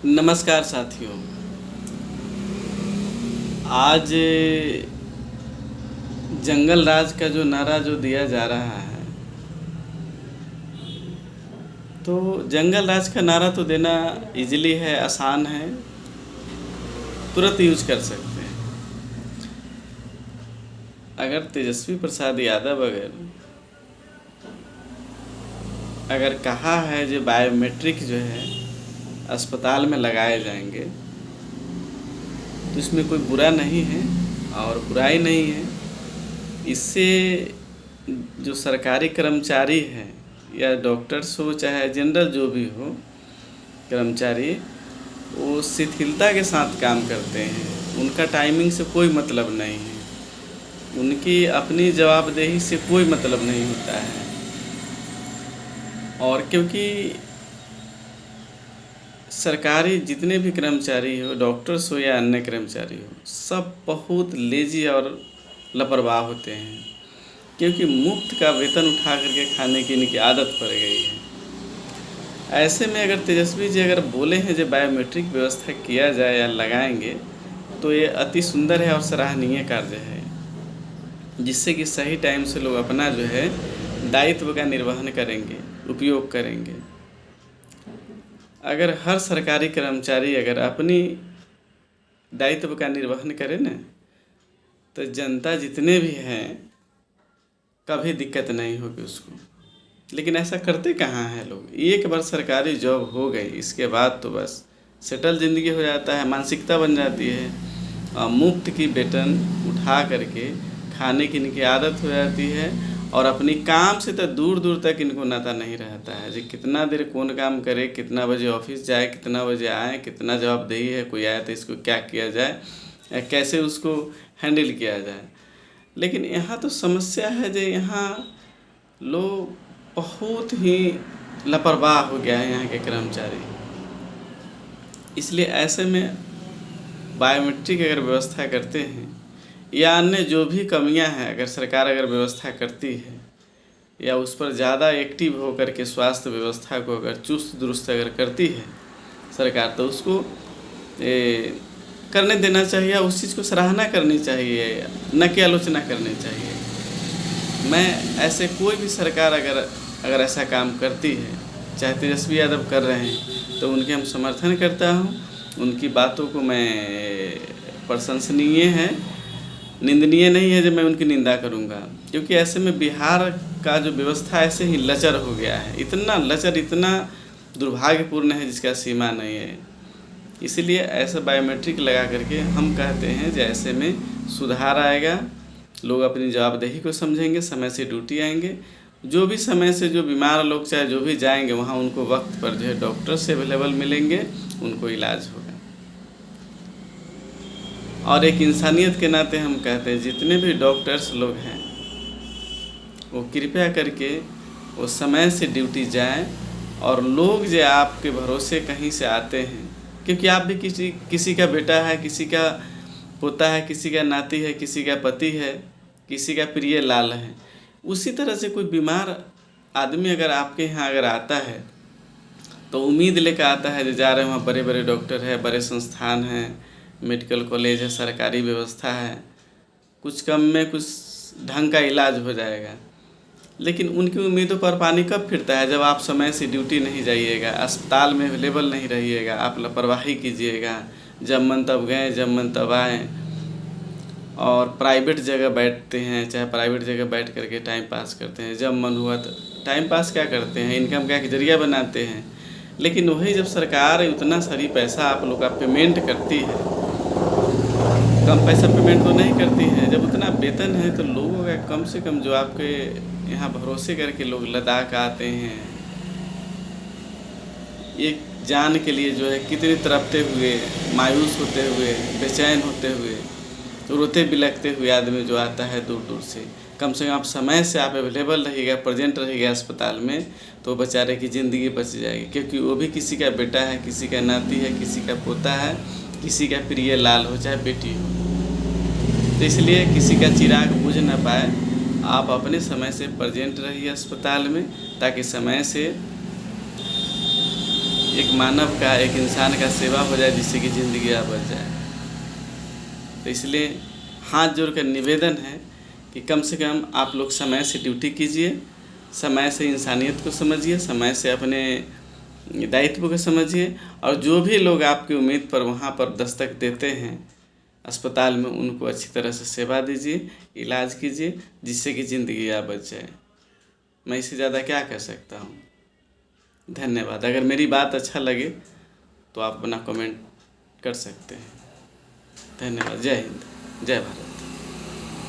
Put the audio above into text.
नमस्कार साथियों। आज जंगल राज का जो नारा जो दिया जा रहा है, तो जंगल राज का नारा तो देना इजीली है, आसान है, तुरंत यूज कर सकते हैं। अगर तेजस्वी प्रसाद यादव अगर कहा है जो बायोमेट्रिक जो है अस्पताल में लगाए जाएंगे, तो इसमें कोई बुरा नहीं है और बुराई नहीं है। इससे जो सरकारी कर्मचारी हैं या डॉक्टर्स हो चाहे जनरल जो भी हो कर्मचारी, वो शिथिलता के साथ काम करते हैं। उनका टाइमिंग से कोई मतलब नहीं है, उनकी अपनी जवाबदेही से कोई मतलब नहीं होता है। और क्योंकि सरकारी जितने भी कर्मचारी हो, डॉक्टर्स हो या अन्य कर्मचारी हो, सब बहुत लेजी और लापरवाह होते हैं, क्योंकि मुफ्त का वेतन उठा करके खाने की इनकी आदत पड़ गई है। ऐसे में अगर तेजस्वी जी अगर बोले हैं जो बायोमेट्रिक व्यवस्था किया जाए या लगाएंगे, तो ये अति सुंदर है और सराहनीय कार्य है, जिससे कि सही टाइम से लोग अपना जो है दायित्व का निर्वहन करेंगे, उपयोग करेंगे। अगर हर सरकारी कर्मचारी अगर अपनी दायित्व का निर्वहन करे ना, तो जनता जितने भी हैं कभी दिक्कत नहीं होगी उसको। लेकिन ऐसा करते कहाँ हैं लोग। एक बार सरकारी जॉब हो गई, इसके बाद तो बस सेटल ज़िंदगी हो जाता है, मानसिकता बन जाती है। मुफ्त की वेतन उठा करके खाने की इनकी आदत हो जाती है, और अपनी काम से तो दूर दूर तक इनको नाता नहीं रहता है जी कितना देर कौन काम करे, कितना बजे ऑफिस जाए, कितना बजे आए, कितना जवाबदेही है, कोई आया तो इसको क्या किया जाए या कैसे उसको हैंडल किया जाए। लेकिन यहाँ तो समस्या है जो यहाँ लोग बहुत ही लापरवाह हो गया है यहाँ के कर्मचारी। इसलिए ऐसे में बायोमेट्रिक अगर व्यवस्था करते हैं या अन्य जो भी कमियां हैं, अगर सरकार अगर व्यवस्था करती है या उस पर ज़्यादा एक्टिव होकर के स्वास्थ्य व्यवस्था को अगर चुस्त दुरुस्त अगर करती है सरकार, तो उसको करने देना चाहिए, उस चीज़ को सराहना करनी चाहिए, न कि आलोचना करनी चाहिए। मैं ऐसे कोई भी सरकार अगर ऐसा काम करती है, चाहे तेजस्वी यादव कर रहे हैं, तो उनके हम समर्थन करता हूँ। उनकी बातों को मैं प्रशंसनीय है, निंदनीय नहीं है जब मैं उनकी निंदा करूंगा, क्योंकि ऐसे में बिहार का जो व्यवस्था ऐसे ही लचर हो गया है, इतना लचर, इतना दुर्भाग्यपूर्ण है जिसका सीमा नहीं है। इसीलिए ऐसा बायोमेट्रिक लगा करके हम कहते हैं कि ऐसे में सुधार आएगा, लोग अपनी जवाबदेही को समझेंगे, समय से ड्यूटी आएंगे। जो भी समय से जो बीमार लोग चाहे जो भी जाएंगे वहाँ उनको वक्त पर जो है डॉक्टर से अवेलेबल मिलेंगे, उनको इलाज होगा। और एक इंसानियत के नाते हम कहते हैं जितने भी डॉक्टर्स लोग हैं वो कृपया करके वो समय से ड्यूटी जाएं। और लोग जो आपके भरोसे कहीं से आते हैं, क्योंकि आप भी किसी का बेटा है, किसी का पोता है, किसी का नाती है, किसी का पति है, किसी का प्रिय लाल है, उसी तरह से कोई बीमार आदमी अगर आपके यहाँ अगर आता है तो उम्मीद लेकर आता है जो जा रहे हैं वहाँ बड़े बड़े डॉक्टर है, बड़े संस्थान हैं, मेडिकल कॉलेज है, सरकारी व्यवस्था है, कुछ कम में कुछ ढंग का इलाज हो जाएगा। लेकिन उनकी उम्मीदों पर पानी कब फिरता है जब आप समय से ड्यूटी नहीं जाइएगा, अस्पताल में अवेलेबल नहीं रहिएगा, आप लापरवाही कीजिएगा, जब मन तब गए जब मन तब आए, और प्राइवेट जगह बैठते हैं, चाहे प्राइवेट जगह बैठ करके टाइम पास करते हैं, जब मन हुआ तो टाइम पास क्या करते हैं, इनकम का जरिया बनाते हैं। लेकिन वही जब सरकार उतना सारी पैसा आप लोग का पेमेंट करती है, कम पैसा पेमेंट तो नहीं करती है, जब उतना वेतन है तो लोगों का कम से कम जो आपके यहाँ भरोसे करके लोग लद्दाख आते हैं, एक जान के लिए जो है कितने तड़पते हुए, मायूस होते हुए, बेचैन होते हुए, रोते बिलखते हुए आदमी जो आता है दूर दूर से, कम आप समय से आप अवेलेबल रहिएगा, प्रेजेंट रहिएगा अस्पताल में, तो बेचारे की ज़िंदगी बच जाएगी। क्योंकि वो भी किसी का बेटा है, किसी का नाती है, किसी का पोता है, किसी का प्रिय लाल हो चाहे बेटी हो। तो इसलिए किसी का चिराग बुझ ना पाए, आप अपने समय से प्रेजेंट रहिए अस्पताल में, ताकि समय से एक मानव का, एक इंसान का सेवा हो जाए जिससे कि ज़िंदगी बच जाए। तो इसलिए हाथ जोड़कर निवेदन है कि कम से कम आप लोग समय से ड्यूटी कीजिए, समय से इंसानियत को समझिए, समय से अपने दायित्व को समझिए, और जो भी लोग आपकी उम्मीद पर वहाँ पर दस्तक देते हैं अस्पताल में, उनको अच्छी तरह से सेवा दीजिए, इलाज कीजिए, जिससे कि ज़िंदगी बच जाए। मैं इससे ज़्यादा क्या कह सकता हूँ। धन्यवाद। अगर मेरी बात अच्छा लगे तो आप अपना कमेंट कर सकते हैं। धन्यवाद। जय हिंद, जय भारत।